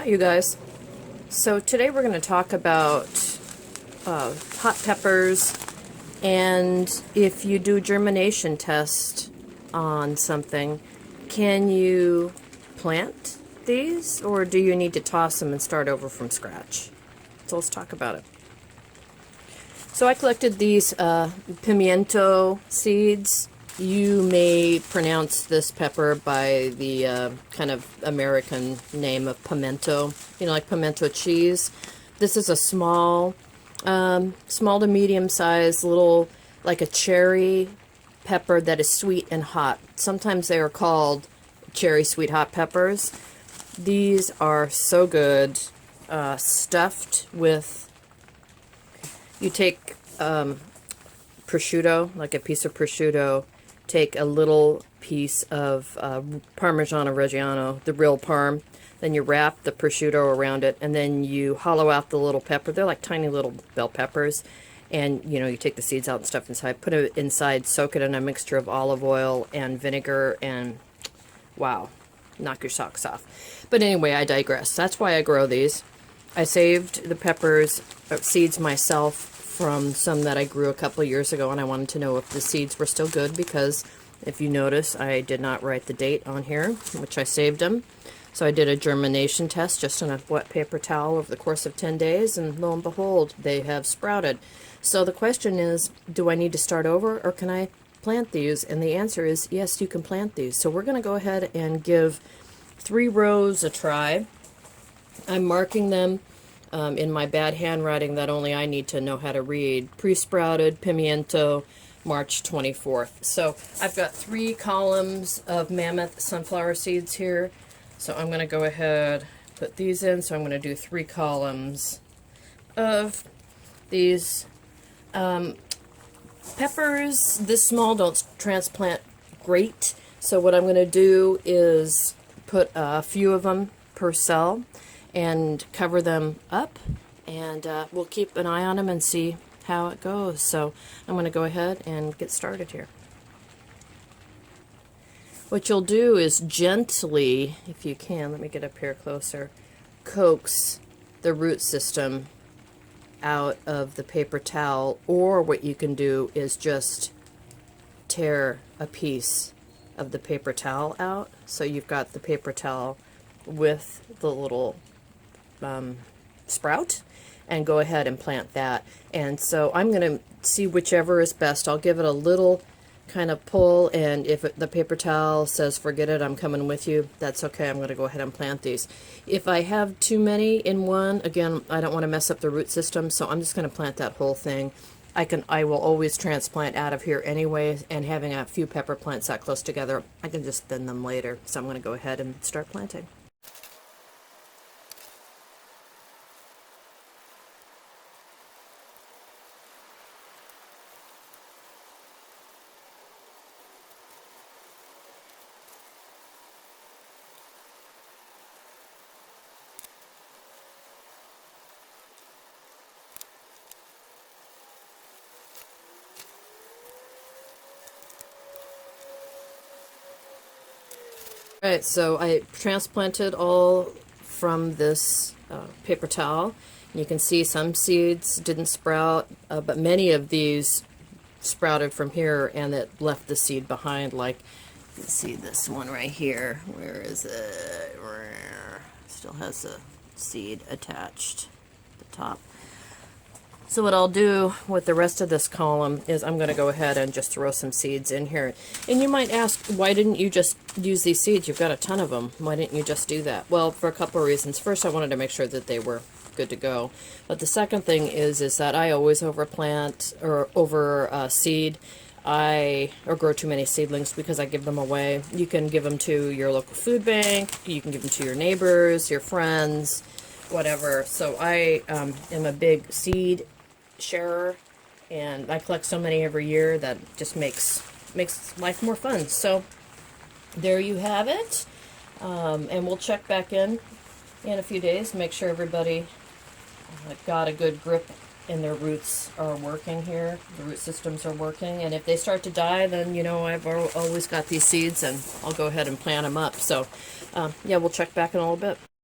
you guys. So today we're going to talk about hot peppers, and if you do germination test on something, can you plant these, or do you need to toss them and start over from scratch? So let's talk about it. So I collected these pimiento seeds. You may pronounce this pepper by the kind of American name of pimento, you know, like pimento cheese. This is a small to medium size little, like a cherry pepper that is sweet and hot. Sometimes they are called cherry sweet hot peppers. These are so good, stuffed with, you take prosciutto, like a piece of prosciutto, take a little piece of Parmigiano Reggiano, the real parm, then you wrap the prosciutto around it, and then you hollow out the little pepper. They're like tiny little bell peppers, and you know, you take the seeds out and stuff inside, put it inside, soak it in a mixture of olive oil and vinegar, and wow, knock your socks off. But anyway, I digress. That's why I grow these. I saved the peppers, seeds myself, from some that I grew a couple of years ago, and I wanted to know if the seeds were still good, because if you notice, I did not write the date on here, which I saved them. So I did a germination test just on a wet paper towel over the course of 10 days, and lo and behold, they have sprouted. So the question is, do I need to start over, or can I plant these? And the answer is yes, you can plant these. So we're going to go ahead and give 3 rows a try. I'm marking them in my bad handwriting that only I need to know how to read. Pre-sprouted pimiento, March 24th. So I've got 3 columns of mammoth sunflower seeds here. So I'm going to go ahead, put these in. So I'm going to do 3 columns of these peppers. This small don't transplant great. So what I'm going to do is put a few of them per cell and cover them up, and we'll keep an eye on them and see how it goes. So I'm going to go ahead and get started here. What you'll do is gently, if you can, let me get up here closer, coax the root system out of the paper towel, or what you can do is just tear a piece of the paper towel out, so you've got the paper towel with the little sprout, and go ahead and plant that. And so I'm going to see whichever is best. I'll give it a little kind of pull, and if the paper towel says forget it, I'm coming with you, that's okay. I'm going to go ahead and plant these. If I have too many in one, again, I don't want to mess up the root system, so I'm just going to plant that whole thing. I will always transplant out of here anyway, and having a few pepper plants that close together, I can just thin them later. So I'm going to go ahead and start planting. Alright, so I transplanted all from this paper towel. You can see some seeds didn't sprout, but many of these sprouted from here, and it left the seed behind. Like, you can see this one right here. Where is it? Still has a seed attached at the top. So what I'll do with the rest of this column is I'm going to go ahead and just throw some seeds in here. And you might ask, why didn't you just use these seeds? You've got a ton of them. Why didn't you just do that? Well, for a couple of reasons. First, I wanted to make sure that they were good to go. But the second thing is that I always overplant or overseed. Or grow too many seedlings because I give them away. You can give them to your local food bank. You can give them to your neighbors, your friends, whatever. So I am a big seed sharer, and I collect so many every year that just makes life more fun. So there you have it, and we'll check back in a few days, make sure everybody got a good grip and their roots are working here, the root systems are working, and if they start to die, then you know I've always got these seeds, and I'll go ahead and plant them up. So yeah, we'll check back in a little bit.